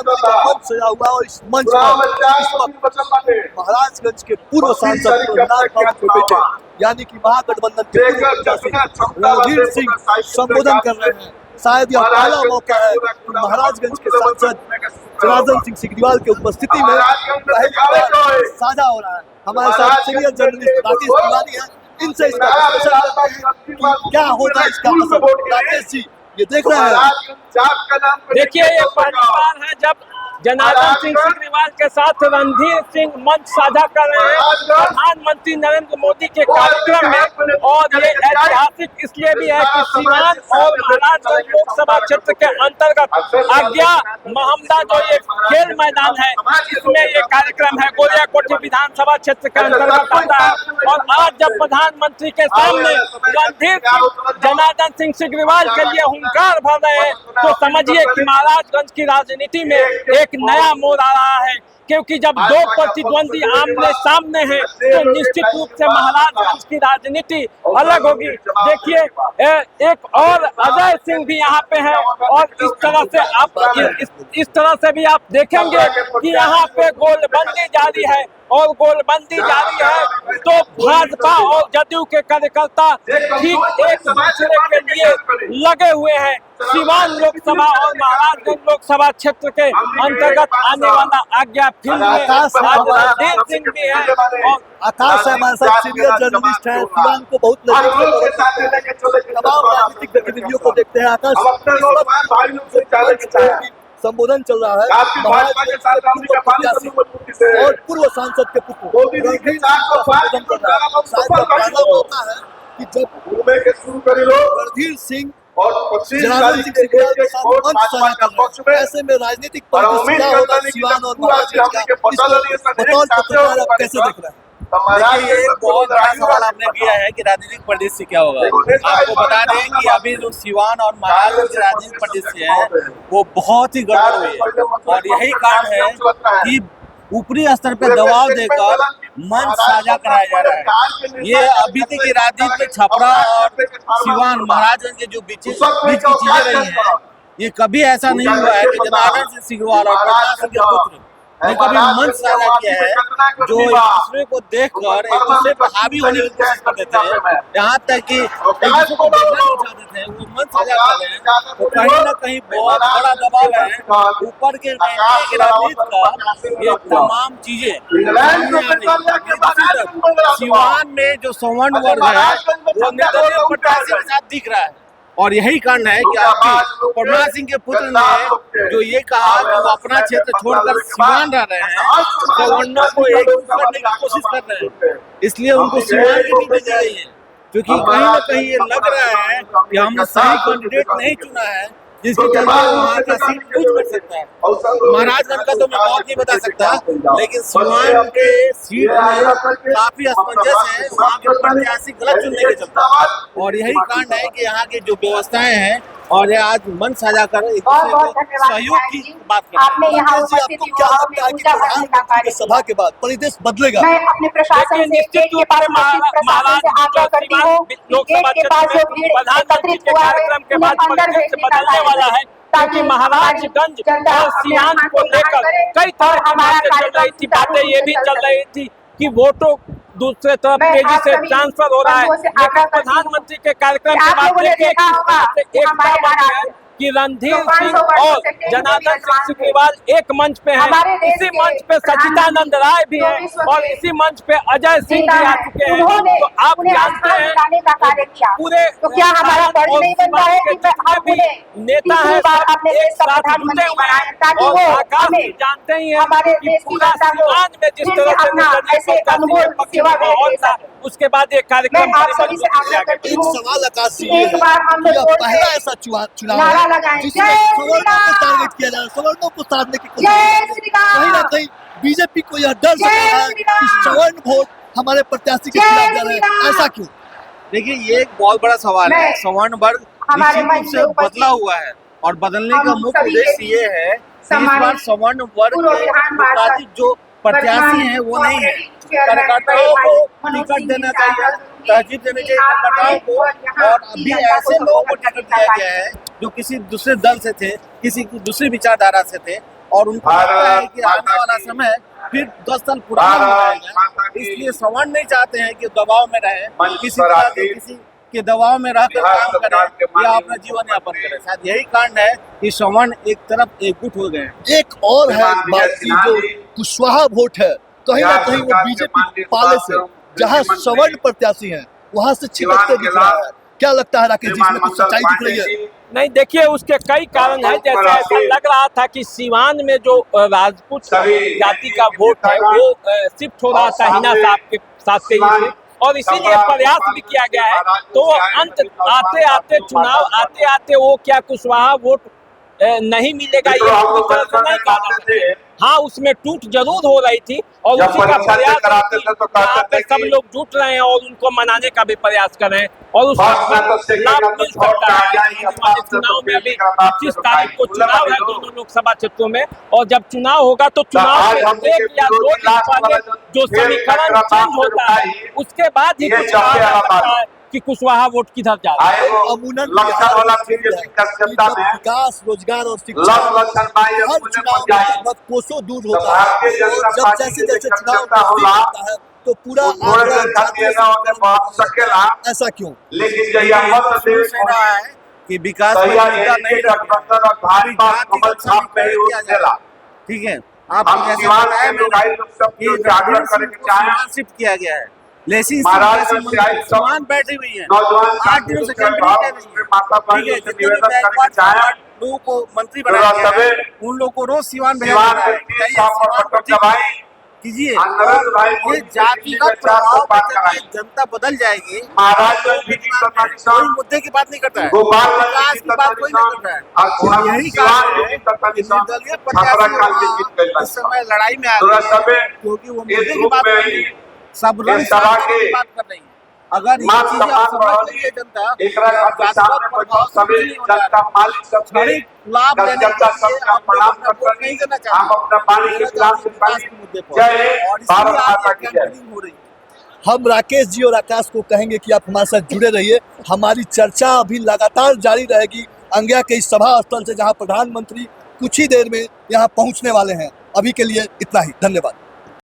मंच सजा हुआ और इस मंच पर महाराजगंज के पूर्व सांसद प्रहलाद बाबू के बेटे यानी कि महागठबंधन के पूर्व प्रत्याशी रणधीर सिंह संबोधन कर रहे हैं। शायद यह पहला मौका है कि महाराजगंज के सांसद जनार्दन सिंह सिग्रीवाल की उपस्थिति में साझा हो रहा है। हमारे साथ सीनियर जर्नलिस्ट राकेश तिवारी हैं, इनसे इसका विश्लेषण करते हैं कि क्या होगा इसका असर। राकेश जी, ये देख रहे हैं, देखिए ये पहली बार है जब जनार्दन सिंह सिग्रीवाल के साथ रणधीर सिंह मंच साझा कर रहे हैं प्रधानमंत्री नरेंद्र मोदी के कार्यक्रम में। और ये ऐतिहासिक इसलिए भी है कि सीवान और महाराजगंज लोकसभा क्षेत्र के अंतर्गत आज्ञा महमदा जो ये खेल मैदान है इसमें ये कार्यक्रम है, गोलियाकोठी विधानसभा क्षेत्र के अंतर्गत आता है। और आज जब प्रधानमंत्री के सामने रणधीर जनार्दन सिंह सिग्रीवाल के लिए हुंकार भर रहे हैं तो समझिए कि महाराजगंज की राजनीति में एक नया मोड़ आ रहा है, क्योंकि जब दो प्रतिद्वंदी आमने सामने हैं तो निश्चित रूप से महाराजगंज की राजनीति अलग होगी। देखिए एक और अजय सिंह भी यहाँ पे है और इस तरह से आप इस तरह से भी आप देखेंगे कि यहाँ पे गोलबंदी जारी है। और गोलबंदी जारी है तो भाजपा और जदयू के कार्यकर्ता ठीक एक दूसरे के लिए लगे हुए हैं। सीवान लोकसभा और महाराजगंज लोकसभा क्षेत्र के अंतर्गत आने वाला आज्ञा फिल्म में रणधीर सिंह भी है और आकाश है हमारे साथ सीनियर जर्नलिस्ट है। सीवान को बहुत तमाम राजनीतिक गतिविधियों को देखते हैं। आकाश, संबोधन चल रहा है और पूर्व सांसद के पुत्र रणधीर सिंह जनार्दन सिंह सिग्रीवाल के साथ मंच साझा कर रहे हैं। ऐसे में राजनीतिक परिदृश्य होगा सीवान और महाराजगंज का, बतौर पत्रकार आप कैसे देख रहे हैं? देखिए ये बहुत बड़ा सवाल आपने किया है कि राजनीतिक परिदृश्य क्या होगा। आपको बता दें कि अभी जो सीवान और महाराजगंज के राजनीतिक परिदृश्य है वो बहुत ही गड़बड़ हुई है और यही कारण है कि ऊपरी स्तर पे दबाव देकर मंच साझा कराया जा रहा है। ये अभी तक की राजनीति में छपरा और सीवान महाराजगंज के जो बीच की चीजें रही हैं, ये कभी ऐसा नहीं हुआ है कि जनार्दन सिंह सिग्रीवाल और प्रहलाद सिंह के पुत्र ने कभी मंच साझा किया है जो एक दूसरे को देखकर एक दूसरे पर हावी होने की कोशिश कर देते हैं। यहाँ तक कि एक दूसरे को देखना नहीं चाहते थे, वो मंच साझा कर रहे हैं तो कहीं ना कहीं बहुत बड़ा दबाव है ऊपर के राजनीति का। ये तमाम चीजें सीवान में जो सवर्ण वर्ग है वो निर्दलीय प्रत्याशी के साथ दिख रहा है और यही कारण है कि आपके प्रहलाद सिंह के पुत्र ने जो ये कहा कि वो अपना क्षेत्र छोड़कर सीवान रह रहे हैं, सवर्णों को एकजुट करने की कोशिश कर रहे हैं, इसलिए उनको सीवान की टिकट दी गई है। क्योंकि कहीं ना कहीं ये लग रहा है कि हमने सही कैंडिडेट नहीं चुना है जिसके चलते वहाँ का सीट कुछ कर सकता है। महाराजगंज का तो मैं बहुत नहीं बता सकता, लेकिन सीवान के सीट में काफी असमंजस है, वहाँ के प्रत्याशी गलत चुनने के चलते और यही कारण है कि यहाँ की जो व्यवस्थाएं हैं और ये आज मन साझा कर एक दूसरे को सहयोग की बात करते हैं। आपको क्या लगता है कि प्रधानमंत्री की सभा के बाद परिदृश्य बदलेगा? मैं अपने प्रशासन से एक के पास प्रशासन से आग्रह करती हूँ लोकसभा क्षेत्र में प्रधानमंत्री के कार्यक्रम के बाद परिदृश्य बदलने वाला है, क्योंकि महाराजगंज और सीवान को लेकर कई तरह की बातें चल रही थी। बातें ये भी चल रही थी कि वोटों दूसरे तरफ तेजी से ट्रांसफर हो रहा है, लेकिन प्रधानमंत्री के कार्यक्रम के बाद एक बात है कि रणधीर सिंह और जनार्दन सिंह सिग्रीवाल एक मंच पे हैं। इसी मंच पे सचिदानंद राय भी हैं और इसी मंच पे अजय सिंह भी आ चुके हैं। तो आप जानते हैं पूरे क्या हमारा फर्ज नहीं बनता है कि हम उन्हें नेता है एक साथ जुटे हुए हैं और आकाश भी जानते ही हैं कि पूरा सीवान में जिस तरह से माहौल था उसके बाद एक कार्यक्रम एक सवाल आकाश जी, पहला ऐसा चुनाव है जिसमें सवर्णों को टारगेट किया जा रहा है, सवर्णों को साधने की कोशिश कहीं ना कहीं बीजेपी को यह डर सक रहा है कि सवर्ण वोट हमारे प्रत्याशी के खिलाफ जा रहे हैं, ऐसा क्यों? देखिए ये एक बहुत बड़ा सवाल है। सवर्ण वर्ग निश्चित रूप से बदला हुआ है और बदलने का मुख्य उद्देश्य ये है कि इस बार सवर्ण वर्ग के जो प्रत्याशी हैं वो नहीं है। कार्यकर्ताओं को टिकट देना चाहिए, तहजीब देनी चाहिए कार्यकर्ताओं को, और अभी ऐसे लोगों को टिकट दिया गया है जो किसी दूसरे दल से थे, किसी दूसरी विचारधारा से थे, और उनको लगता है कि आने वाला समय फिर 10 साल पुराना हो जाएगा, इसलिए श्रवण नहीं चाहते हैं कि दबाव में रहे, किसी तरह के किसी के दबाव में रहकर काम करें या अपना जीवन यापन करें। शायद यही कारण है कि श्रवण एक तरफ एकजुट हो गए हैं। एक और है बात की जो कुशवाहा वोट है, कहीं ना कहीं वो बीजेपी पाले से जहां सवर्ण प्रत्याशी हैं वहां से छिटकते दिख रहा है। क्या लगता है राकेश जी, इसमें कुछ सच्चाई दिख रही है? नहीं, देखिए उसके कई कारण है। जैसे ऐसा लग रहा था कि सीवान में जो राजपूत जाति का वोट है वो शिफ्ट हो रहा था हिना साहब के साथ तेजी से, और इसीलिए प्रयास भी किया गया है। तो अंत आते आते चुनाव आते आते वो क्या कुशवाहा वोट नहीं मिलेगा ये पूरी तरह से नहीं कहा जा सकता। हाँ, उसमें टूट जरूर हो रही थी और उसी का प्रयास यहाँ पे सब लोग जुट रहे हैं और उनको मनाने का भी प्रयास कर रहे हैं और उसका लाभ मिल सकता है। चुनाव में भी 25 तारीख को चुनाव है दोनों लोकसभा क्षेत्रों में, और जब चुनाव होगा तो चुनाव से 1 या 2 दिन पहले जो समीकरण चेंज होता है उसके बाद ही कुछ कहा जा सकता है कि कुशवाहा वोट किधर जा रहा है। अमूनन विकास, रोजगार और शिक्षा हर चुनाव में लगभग कोसों दूर होता है। जब जैसे जैसे चुनाव होता है तो पूरा ऐसा क्यों? है कि विकास ठीक है, आप शिफ्ट किया गया है, लेकिन समान बैठी हुई है 8 दिनों से लोगों को मंत्री बनाया गया है, उन लोगों को रोज सिवान भेजा जा रहा है। कीजिए, ये जातिगत प्रभाव जनता बदल जाएगी। कोई मुद्दे की बात नहीं करता है, विकास की बात कोई नहीं करता है। यही कारण है कि निर्दलीय प्रत्याशी इस समय लड़ाई में आ गए हैं, क्योंकि वो मुद्दे की बात नहीं, सब रंग की बात कर रही है। अगर ये चीजें आप समझ लीजिए, जनता लाभ लेने नहीं देना चाहती मुद्दे पर, हो रही। हम राकेश जी और आकाश को कहेंगे कि आप हमारे साथ जुड़े रहिए, हमारी चर्चा अभी लगातार जारी रहेगी अंगिया के इस सभा स्थल से, जहां प्रधानमंत्री कुछ ही देर में यहां पहुंचने वाले हैं। अभी के लिए इतना ही, धन्यवाद।